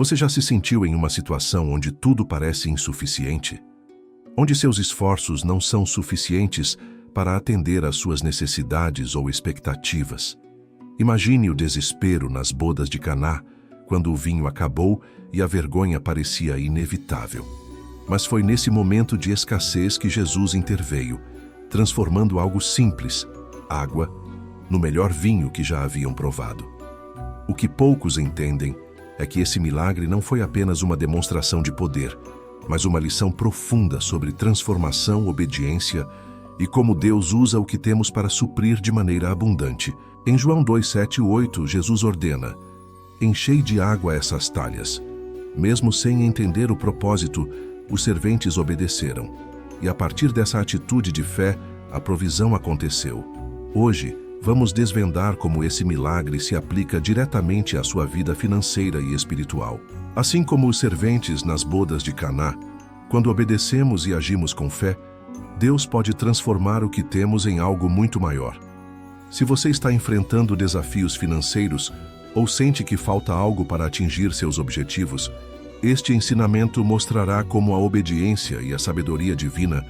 Você já se sentiu em uma situação onde tudo parece insuficiente? Onde seus esforços não são suficientes para atender às suas necessidades ou expectativas? Imagine o desespero nas bodas de Caná, quando o vinho acabou e a vergonha parecia inevitável. Mas foi nesse momento de escassez que Jesus interveio, transformando algo simples, água, no melhor vinho que já haviam provado. O que poucos entendem é que esse milagre não foi apenas uma demonstração de poder, mas uma lição profunda sobre transformação, obediência e como Deus usa o que temos para suprir de maneira abundante. Em João 2:7-8, Jesus ordena: enchei de água essas talhas. Mesmo sem entender o propósito, os serventes obedeceram. E a partir dessa atitude de fé, a provisão aconteceu. Hoje, vamos desvendar como esse milagre se aplica diretamente à sua vida financeira e espiritual. Assim como os serventes nas bodas de Caná, quando obedecemos e agimos com fé, Deus pode transformar o que temos em algo muito maior. Se você está enfrentando desafios financeiros ou sente que falta algo para atingir seus objetivos, este ensinamento mostrará como a obediência e a sabedoria divina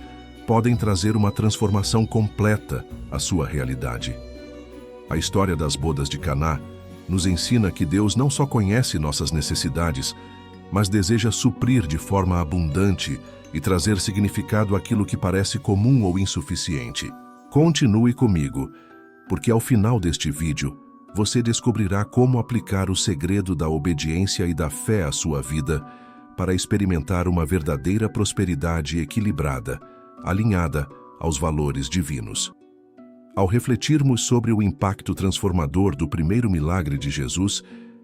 podem trazer uma transformação completa à sua realidade. A história das bodas de Caná nos ensina que Deus não só conhece nossas necessidades, mas deseja suprir de forma abundante e trazer significado àquilo que parece comum ou insuficiente. Continue comigo, porque ao final deste vídeo, você descobrirá como aplicar o segredo da obediência e da fé à sua vida para experimentar uma verdadeira prosperidade equilibrada, alinhada aos valores divinos. Ao refletirmos sobre o impacto transformador do primeiro milagre de Jesus,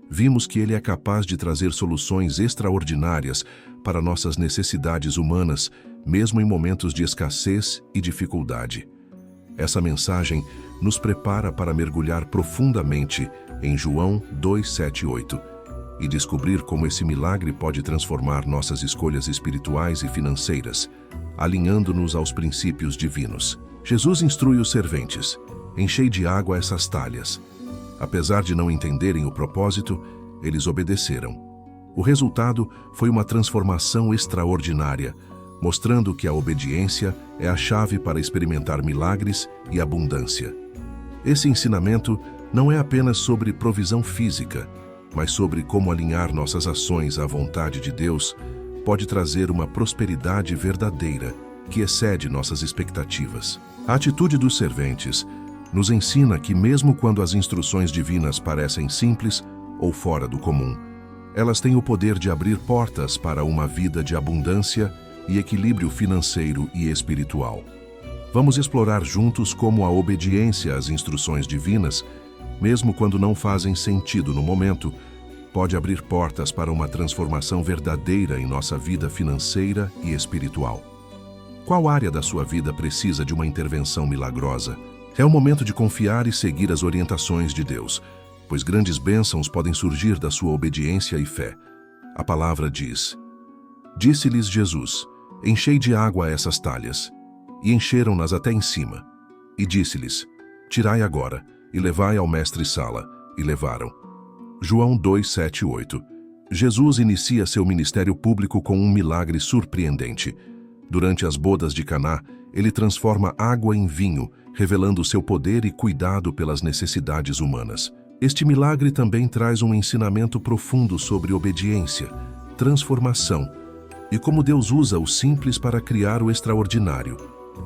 vimos que ele é capaz de trazer soluções extraordinárias para nossas necessidades humanas, mesmo em momentos de escassez e dificuldade. Essa mensagem nos prepara para mergulhar profundamente em João 2:7-8 e descobrir como esse milagre pode transformar nossas escolhas espirituais e financeiras, alinhando-nos aos princípios divinos. Jesus instrui os serventes: enchei de água essas talhas. Apesar de não entenderem o propósito, eles obedeceram. O resultado foi uma transformação extraordinária, mostrando que a obediência é a chave para experimentar milagres e abundância. Esse ensinamento não é apenas sobre provisão física, mas sobre como alinhar nossas ações à vontade de Deus pode trazer uma prosperidade verdadeira que excede nossas expectativas. A atitude dos serventes nos ensina que mesmo quando as instruções divinas parecem simples ou fora do comum, elas têm o poder de abrir portas para uma vida de abundância e equilíbrio financeiro e espiritual. Vamos explorar juntos como a obediência às instruções divinas, mesmo quando não fazem sentido no momento, pode abrir portas para uma transformação verdadeira em nossa vida financeira e espiritual. Qual área da sua vida precisa de uma intervenção milagrosa? É o momento de confiar e seguir as orientações de Deus, pois grandes bênçãos podem surgir da sua obediência e fé. A palavra diz: disse-lhes Jesus: enchei de água essas talhas. E encheram-nas até em cima. E disse-lhes: tirai agora, e levai ao mestre-sala. E levaram. João 2:7-8. Jesus inicia seu ministério público com um milagre surpreendente. Durante as bodas de Caná, ele transforma água em vinho, revelando seu poder e cuidado pelas necessidades humanas. Este milagre também traz um ensinamento profundo sobre obediência, transformação, e como Deus usa o simples para criar o extraordinário.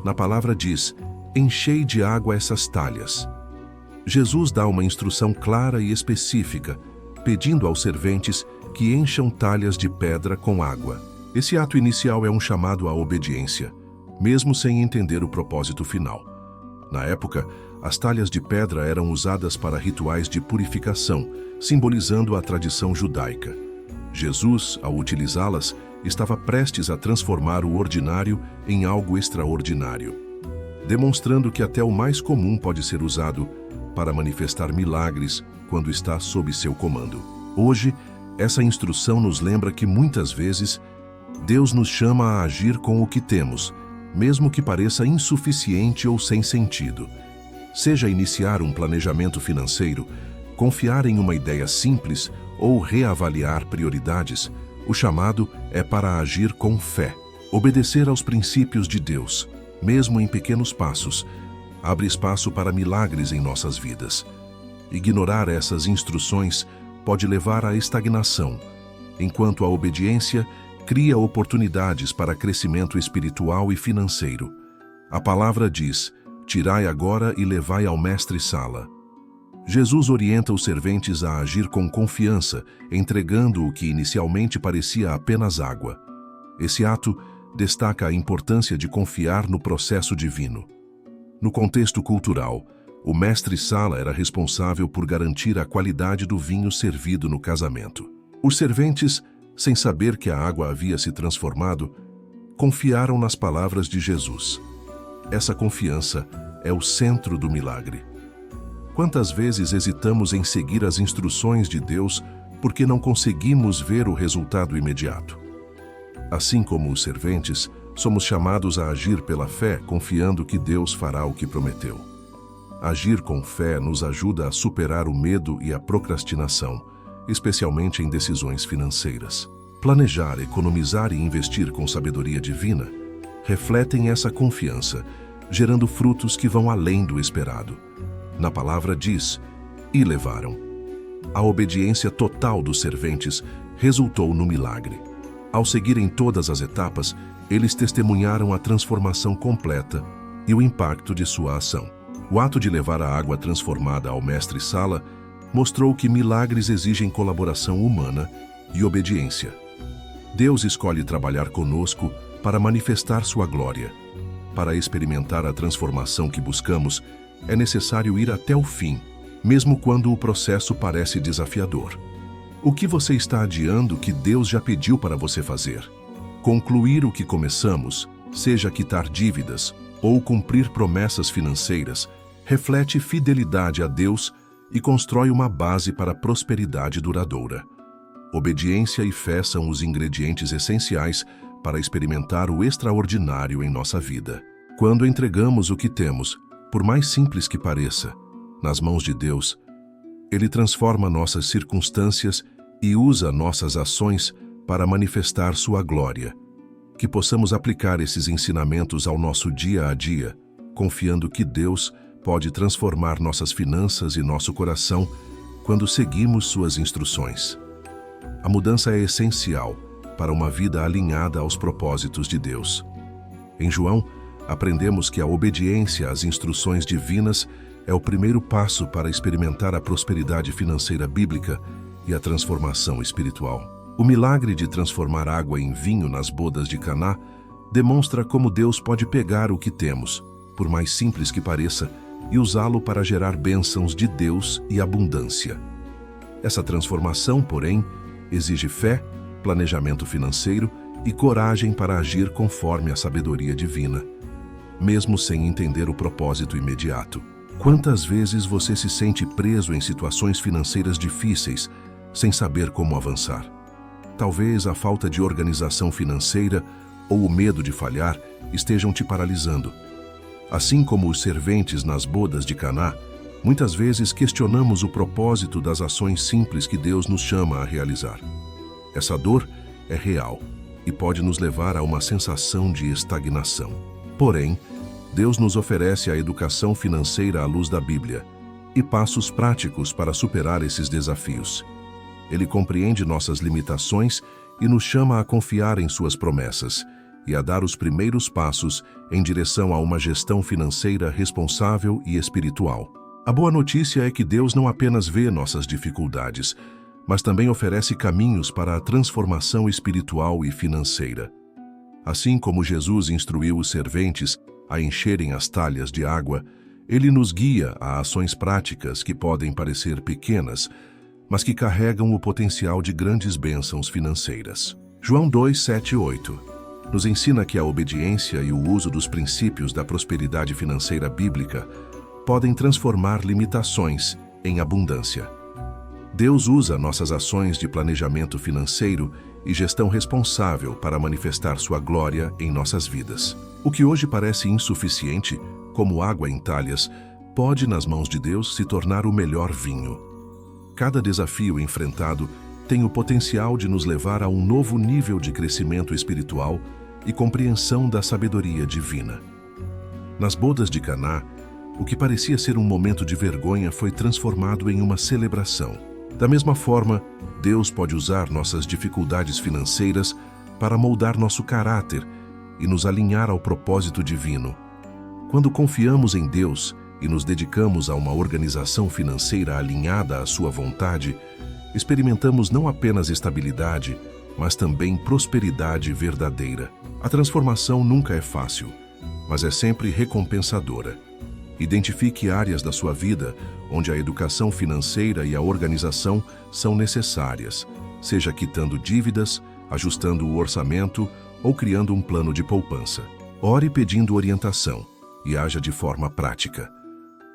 Na palavra diz: enchei de água essas talhas. Jesus dá uma instrução clara e específica, pedindo aos serventes que encham talhas de pedra com água. Esse ato inicial é um chamado à obediência, mesmo sem entender o propósito final. Na época, as talhas de pedra eram usadas para rituais de purificação, simbolizando a tradição judaica. Jesus, ao utilizá-las, estava prestes a transformar o ordinário em algo extraordinário, demonstrando que até o mais comum pode ser usado para manifestar milagres quando está sob seu comando. Hoje, essa instrução nos lembra que muitas vezes Deus nos chama a agir com o que temos, mesmo que pareça insuficiente ou sem sentido. Seja iniciar um planejamento financeiro, confiar em uma ideia simples ou reavaliar prioridades, o chamado é para agir com fé. Obedecer aos princípios de Deus, mesmo em pequenos passos, abre espaço para milagres em nossas vidas. Ignorar essas instruções pode levar à estagnação, enquanto a obediência cria oportunidades para crescimento espiritual e financeiro. A palavra diz: tirai agora e levai ao mestre-sala. Jesus orienta os serventes a agir com confiança, entregando o que inicialmente parecia apenas água. Esse ato destaca a importância de confiar no processo divino. No contexto cultural, o mestre-sala era responsável por garantir a qualidade do vinho servido no casamento. Os serventes, sem saber que a água havia se transformado, confiaram nas palavras de Jesus. Essa confiança é o centro do milagre. Quantas vezes hesitamos em seguir as instruções de Deus porque não conseguimos ver o resultado imediato? Assim como os serventes, somos chamados a agir pela fé, confiando que Deus fará o que prometeu. Agir com fé nos ajuda a superar o medo e a procrastinação, especialmente em decisões financeiras. Planejar, economizar e investir com sabedoria divina refletem essa confiança, gerando frutos que vão além do esperado. Na palavra diz: e levaram. A obediência total dos serventes resultou no milagre. Ao seguirem todas as etapas, eles testemunharam a transformação completa e o impacto de sua ação. O ato de levar a água transformada ao mestre-sala mostrou que milagres exigem colaboração humana e obediência. Deus escolhe trabalhar conosco para manifestar sua glória. Para experimentar a transformação que buscamos, é necessário ir até o fim, mesmo quando o processo parece desafiador. O que você está adiando que Deus já pediu para você fazer? Concluir o que começamos, seja quitar dívidas ou cumprir promessas financeiras, reflete fidelidade a Deus e constrói uma base para prosperidade duradoura. Obediência e fé são os ingredientes essenciais para experimentar o extraordinário em nossa vida. Quando entregamos o que temos, por mais simples que pareça, nas mãos de Deus, Ele transforma nossas circunstâncias e usa nossas ações para manifestar sua glória. Que possamos aplicar esses ensinamentos ao nosso dia a dia, confiando que Deus pode transformar nossas finanças e nosso coração quando seguimos suas instruções. A mudança é essencial para uma vida alinhada aos propósitos de Deus. Em João, aprendemos que a obediência às instruções divinas é o primeiro passo para experimentar a prosperidade financeira bíblica e a transformação espiritual. O milagre de transformar água em vinho nas bodas de Caná demonstra como Deus pode pegar o que temos, por mais simples que pareça, e usá-lo para gerar bênçãos de Deus e abundância. Essa transformação, porém, exige fé, planejamento financeiro e coragem para agir conforme a sabedoria divina, mesmo sem entender o propósito imediato. Quantas vezes você se sente preso em situações financeiras difíceis, sem saber como avançar? Talvez a falta de organização financeira ou o medo de falhar estejam te paralisando. Assim como os serventes nas bodas de Caná, muitas vezes questionamos o propósito das ações simples que Deus nos chama a realizar. Essa dor é real e pode nos levar a uma sensação de estagnação. Porém, Deus nos oferece a educação financeira à luz da Bíblia e passos práticos para superar esses desafios. Ele compreende nossas limitações e nos chama a confiar em suas promessas e a dar os primeiros passos em direção a uma gestão financeira responsável e espiritual. A boa notícia é que Deus não apenas vê nossas dificuldades, mas também oferece caminhos para a transformação espiritual e financeira. Assim como Jesus instruiu os serventes a encherem as talhas de água, Ele nos guia a ações práticas que podem parecer pequenas, mas que carregam o potencial de grandes bênçãos financeiras. João 2, 7 e 8 nos ensina que a obediência e o uso dos princípios da prosperidade financeira bíblica podem transformar limitações em abundância. Deus usa nossas ações de planejamento financeiro e gestão responsável para manifestar sua glória em nossas vidas. O que hoje parece insuficiente, como água em talhas, pode, nas mãos de Deus, se tornar o melhor vinho. Cada desafio enfrentado tem o potencial de nos levar a um novo nível de crescimento espiritual e compreensão da sabedoria divina. Nas bodas de Caná, o que parecia ser um momento de vergonha foi transformado em uma celebração. Da mesma forma, Deus pode usar nossas dificuldades financeiras para moldar nosso caráter e nos alinhar ao propósito divino. Quando confiamos em Deus e nos dedicamos a uma organização financeira alinhada à sua vontade, experimentamos não apenas estabilidade, mas também prosperidade verdadeira. A transformação nunca é fácil, mas é sempre recompensadora. Identifique áreas da sua vida onde a educação financeira e a organização são necessárias, seja quitando dívidas, ajustando o orçamento ou criando um plano de poupança. Ore pedindo orientação e haja de forma prática.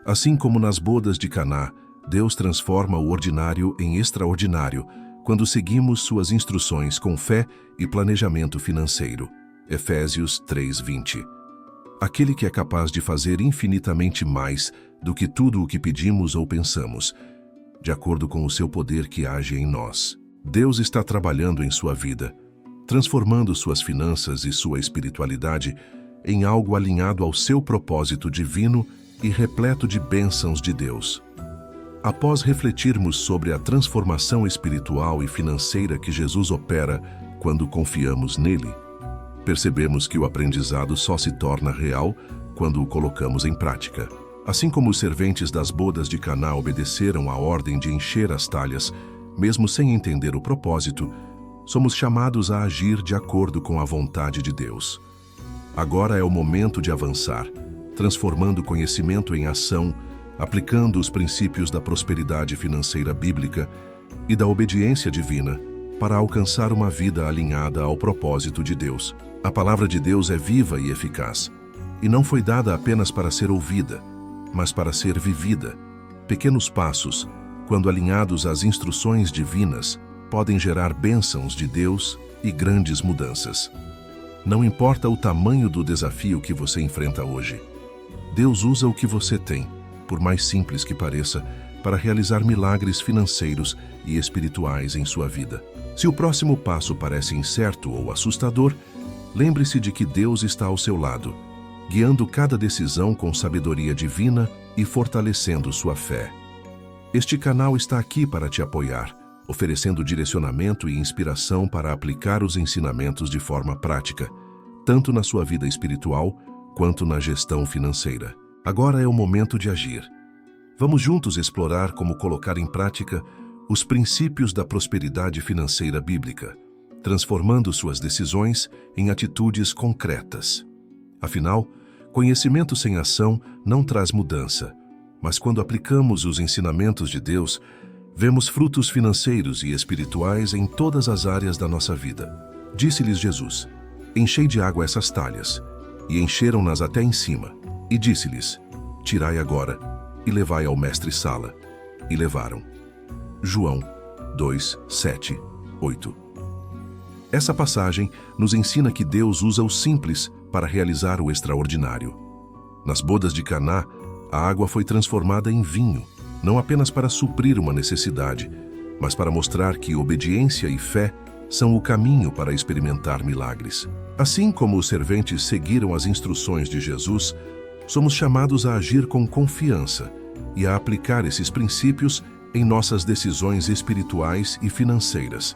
Assim como nas bodas de Caná, Deus transforma o ordinário em extraordinário quando seguimos suas instruções com fé e planejamento financeiro. Efésios 3:20. Aquele que é capaz de fazer infinitamente mais do que tudo o que pedimos ou pensamos, de acordo com o seu poder que age em nós. Deus está trabalhando em sua vida, transformando suas finanças e sua espiritualidade em algo alinhado ao seu propósito divino e repleto de bênçãos de Deus. Após refletirmos sobre a transformação espiritual e financeira que Jesus opera quando confiamos nele, percebemos que o aprendizado só se torna real quando o colocamos em prática. Assim como os serventes das bodas de Caná obedeceram à ordem de encher as talhas, mesmo sem entender o propósito, somos chamados a agir de acordo com a vontade de Deus. Agora é o momento de avançar, transformando o conhecimento em ação, aplicando os princípios da prosperidade financeira bíblica e da obediência divina para alcançar uma vida alinhada ao propósito de Deus. A palavra de Deus é viva e eficaz, e não foi dada apenas para ser ouvida, mas para ser vivida. Pequenos passos, quando alinhados às instruções divinas, podem gerar bênçãos de Deus e grandes mudanças. Não importa o tamanho do desafio que você enfrenta hoje, Deus usa o que você tem, por mais simples que pareça, para realizar milagres financeiros e espirituais em sua vida. Se o próximo passo parece incerto ou assustador, lembre-se de que Deus está ao seu lado, guiando cada decisão com sabedoria divina e fortalecendo sua fé. Este canal está aqui para te apoiar, oferecendo direcionamento e inspiração para aplicar os ensinamentos de forma prática, tanto na sua vida espiritual quanto na gestão financeira. Agora é o momento de agir. Vamos juntos explorar como colocar em prática os princípios da prosperidade financeira bíblica, transformando suas decisões em atitudes concretas. Afinal, conhecimento sem ação não traz mudança, mas quando aplicamos os ensinamentos de Deus, vemos frutos financeiros e espirituais em todas as áreas da nossa vida. Disse-lhes Jesus: enchei de água essas talhas, e encheram-nas até em cima. E disse-lhes: tirai agora, e levai ao mestre-sala. E levaram. João 2, 7, 8. Essa passagem nos ensina que Deus usa o simples para realizar o extraordinário. Nas bodas de Caná, a água foi transformada em vinho, não apenas para suprir uma necessidade, mas para mostrar que obediência e fé são o caminho para experimentar milagres. Assim como os serventes seguiram as instruções de Jesus, somos chamados a agir com confiança e a aplicar esses princípios em nossas decisões espirituais e financeiras.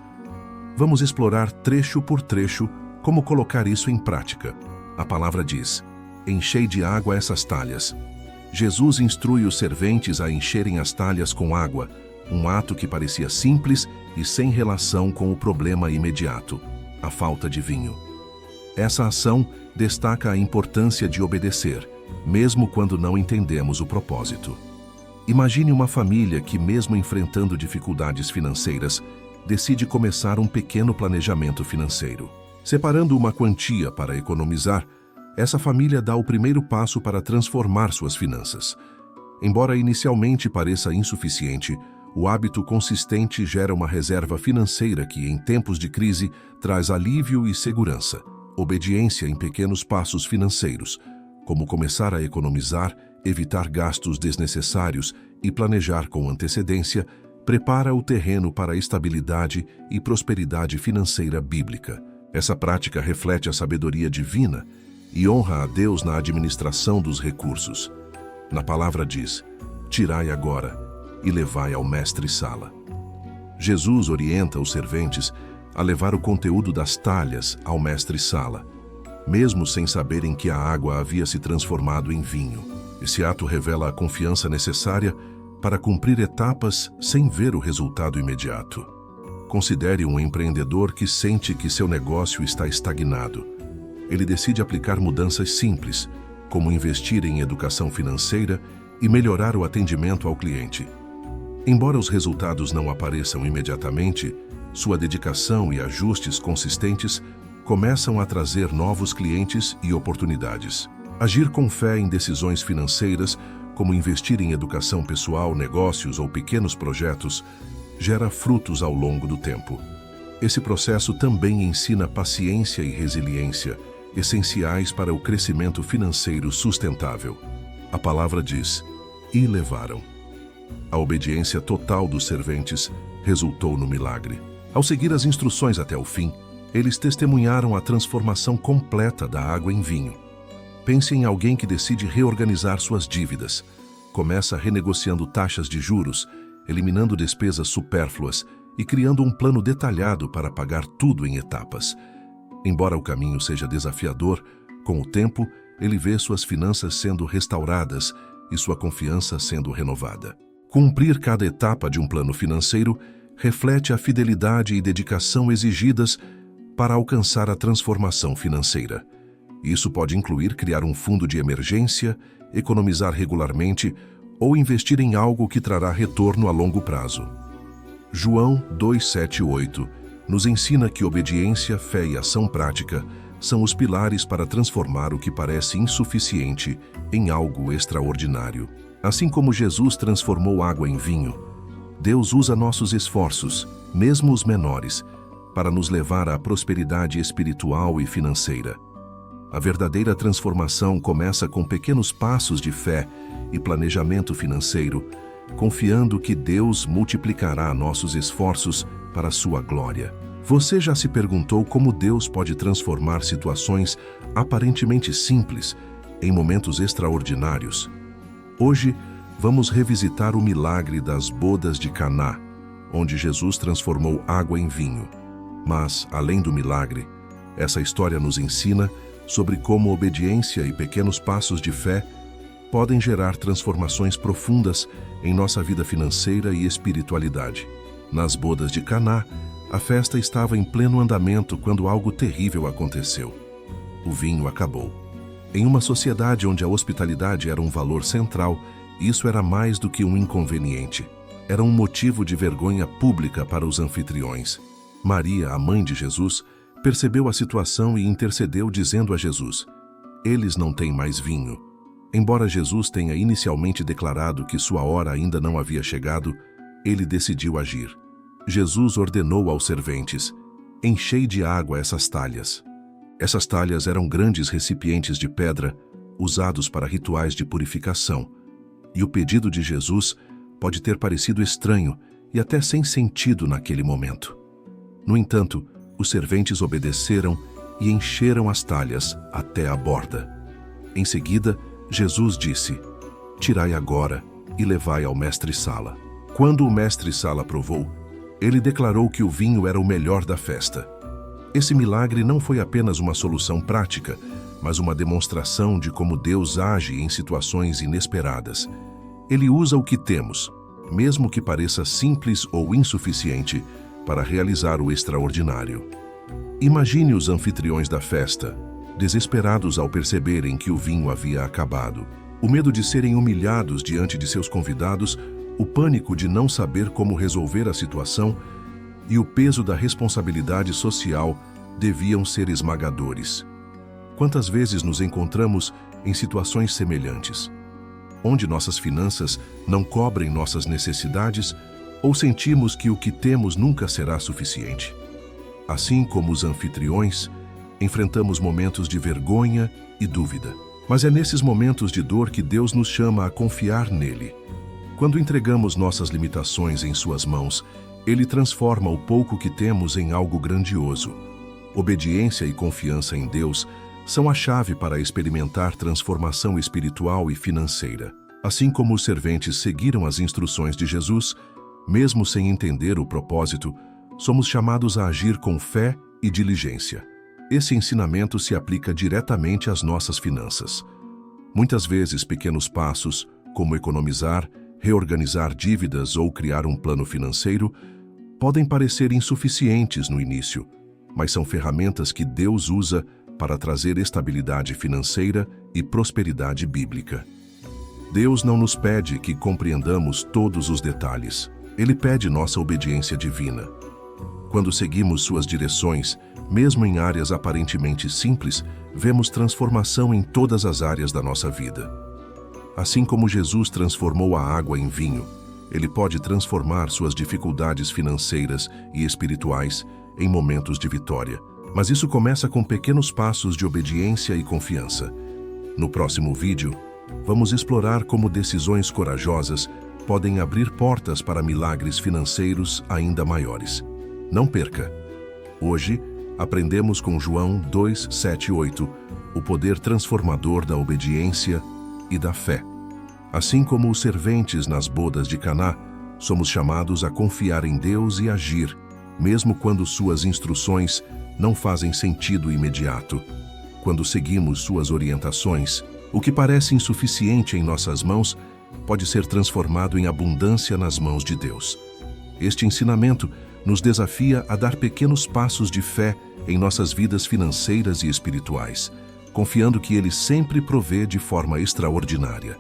Vamos explorar trecho por trecho como colocar isso em prática. A palavra diz: enchei de água essas talhas. Jesus instrui os serventes a encherem as talhas com água, um ato que parecia simples e sem relação com o problema imediato, a falta de vinho. Essa ação destaca a importância de obedecer, mesmo quando não entendemos o propósito. Imagine uma família que, mesmo enfrentando dificuldades financeiras, decide começar um pequeno planejamento financeiro. Separando uma quantia para economizar, essa família dá o primeiro passo para transformar suas finanças. Embora inicialmente pareça insuficiente, o hábito consistente gera uma reserva financeira que, em tempos de crise, traz alívio e segurança. Obediência em pequenos passos financeiros, como começar a economizar, evitar gastos desnecessários e planejar com antecedência, prepara o terreno para a estabilidade e prosperidade financeira bíblica. Essa prática reflete a sabedoria divina e honra a Deus na administração dos recursos. Na palavra diz: tirai agora e levai ao mestre-sala. Jesus orienta os serventes a levar o conteúdo das talhas ao mestre-sala, mesmo sem saberem que a água havia se transformado em vinho. Esse ato revela a confiança necessária para cumprir etapas sem ver o resultado imediato. Considere um empreendedor que sente que seu negócio está estagnado. Ele decide aplicar mudanças simples, como investir em educação financeira e melhorar o atendimento ao cliente. Embora os resultados não apareçam imediatamente, sua dedicação e ajustes consistentes começam a trazer novos clientes e oportunidades. Agir com fé em decisões financeiras, como investir em educação pessoal, negócios ou pequenos projetos, gera frutos ao longo do tempo. Esse processo também ensina paciência e resiliência, essenciais para o crescimento financeiro sustentável. A palavra diz: e levaram. A obediência total dos serventes resultou no milagre. Ao seguir as instruções até o fim, eles testemunharam a transformação completa da água em vinho. Pense em alguém que decide reorganizar suas dívidas. Começa renegociando taxas de juros, eliminando despesas supérfluas e criando um plano detalhado para pagar tudo em etapas. Embora o caminho seja desafiador, com o tempo, ele vê suas finanças sendo restauradas e sua confiança sendo renovada. Cumprir cada etapa de um plano financeiro reflete a fidelidade e dedicação exigidas para alcançar a transformação financeira. Isso pode incluir criar um fundo de emergência, economizar regularmente ou investir em algo que trará retorno a longo prazo. João 2:7-8 nos ensina que obediência, fé e ação prática são os pilares para transformar o que parece insuficiente em algo extraordinário. Assim como Jesus transformou água em vinho, Deus usa nossos esforços, mesmo os menores, para nos levar à prosperidade espiritual e financeira. A verdadeira transformação começa com pequenos passos de fé e planejamento financeiro, confiando que Deus multiplicará nossos esforços para a sua glória. Você já se perguntou como Deus pode transformar situações aparentemente simples em momentos extraordinários? Hoje, vamos revisitar o milagre das bodas de Caná, onde Jesus transformou água em vinho. Mas, além do milagre, essa história nos ensina sobre como obediência e pequenos passos de fé podem gerar transformações profundas em nossa vida financeira e espiritualidade. Nas bodas de Caná, a festa estava em pleno andamento quando algo terrível aconteceu. O vinho acabou. Em uma sociedade onde a hospitalidade era um valor central, isso era mais do que um inconveniente. Era um motivo de vergonha pública para os anfitriões. Maria, a mãe de Jesus, percebeu a situação e intercedeu dizendo a Jesus: eles não têm mais vinho. Embora Jesus tenha inicialmente declarado que sua hora ainda não havia chegado, ele decidiu agir. Jesus ordenou aos serventes: enchei de água essas talhas. Essas talhas eram grandes recipientes de pedra, usados para rituais de purificação. E o pedido de Jesus pode ter parecido estranho e até sem sentido naquele momento. No entanto, os serventes obedeceram e encheram as talhas até a borda. Em seguida, Jesus disse: tirai agora e levai ao mestre-sala. Quando o mestre-sala provou, ele declarou que o vinho era o melhor da festa. Esse milagre não foi apenas uma solução prática, mas uma demonstração de como Deus age em situações inesperadas. Ele usa o que temos, mesmo que pareça simples ou insuficiente, para realizar o extraordinário. Imagine os anfitriões da festa, desesperados ao perceberem que o vinho havia acabado. O medo de serem humilhados diante de seus convidados, o pânico de não saber como resolver a situação e o peso da responsabilidade social deviam ser esmagadores. Quantas vezes nos encontramos em situações semelhantes, onde nossas finanças não cobrem nossas necessidades ou sentimos que o que temos nunca será suficiente? Assim como os anfitriões, enfrentamos momentos de vergonha e dúvida. Mas é nesses momentos de dor que Deus nos chama a confiar nele. Quando entregamos nossas limitações em suas mãos, Ele transforma o pouco que temos em algo grandioso. Obediência e confiança em Deus são a chave para experimentar transformação espiritual e financeira. Assim como os serventes seguiram as instruções de Jesus, mesmo sem entender o propósito, somos chamados a agir com fé e diligência. Esse ensinamento se aplica diretamente às nossas finanças. Muitas vezes, pequenos passos, como economizar, reorganizar dívidas ou criar um plano financeiro, podem parecer insuficientes no início, mas são ferramentas que Deus usa para trazer estabilidade financeira e prosperidade bíblica. Deus não nos pede que compreendamos todos os detalhes. Ele pede nossa obediência divina. Quando seguimos suas direções, mesmo em áreas aparentemente simples, vemos transformação em todas as áreas da nossa vida. Assim como Jesus transformou a água em vinho, Ele pode transformar suas dificuldades financeiras e espirituais em momentos de vitória. Mas isso começa com pequenos passos de obediência e confiança. No próximo vídeo, vamos explorar como decisões corajosas podem abrir portas para milagres financeiros ainda maiores. Não perca! Hoje, aprendemos com João 2:7-8 o poder transformador da obediência e da fé. Assim como os serventes nas bodas de Caná, somos chamados a confiar em Deus e agir, mesmo quando suas instruções não fazem sentido imediato. Quando seguimos suas orientações, o que parece insuficiente em nossas mãos pode ser transformado em abundância nas mãos de Deus. Este ensinamento nos desafia a dar pequenos passos de fé em nossas vidas financeiras e espirituais, confiando que Ele sempre provê de forma extraordinária.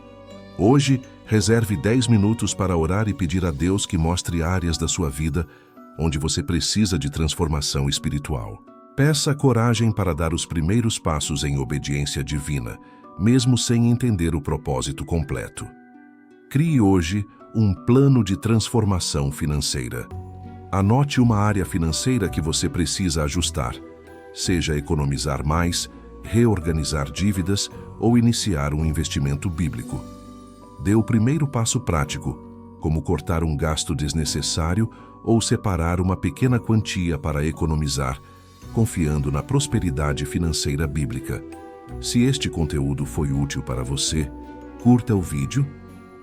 Hoje, reserve 10 minutos para orar e pedir a Deus que mostre áreas da sua vida onde você precisa de transformação espiritual. Peça coragem para dar os primeiros passos em obediência divina, mesmo sem entender o propósito completo. Crie hoje um plano de transformação financeira. Anote uma área financeira que você precisa ajustar, seja economizar mais, reorganizar dívidas ou iniciar um investimento bíblico. Dê o primeiro passo prático, como cortar um gasto desnecessário ou separar uma pequena quantia para economizar, confiando na prosperidade financeira bíblica. Se este conteúdo foi útil para você, curta o vídeo,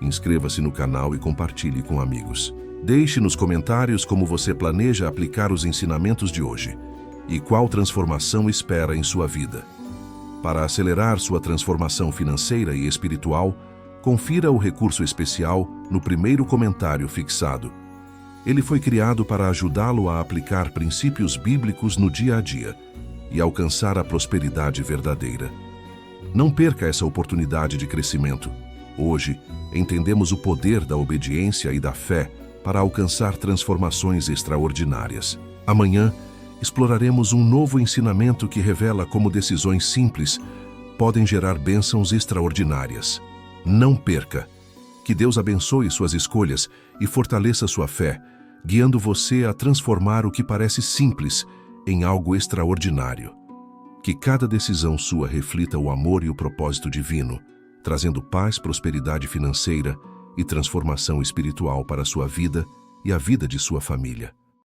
inscreva-se no canal e compartilhe com amigos. Deixe nos comentários como você planeja aplicar os ensinamentos de hoje e qual transformação espera em sua vida. Para acelerar sua transformação financeira e espiritual, confira o recurso especial no primeiro comentário fixado. Ele foi criado para ajudá-lo a aplicar princípios bíblicos no dia a dia e alcançar a prosperidade verdadeira. Não perca essa oportunidade de crescimento. Hoje, entendemos o poder da obediência e da fé para alcançar transformações extraordinárias. Amanhã, exploraremos um novo ensinamento que revela como decisões simples podem gerar bênçãos extraordinárias. Não perca! Que Deus abençoe suas escolhas e fortaleça sua fé, guiando você a transformar o que parece simples em algo extraordinário. Que cada decisão sua reflita o amor e o propósito divino, trazendo paz, prosperidade financeira e transformação espiritual para a sua vida e a vida de sua família.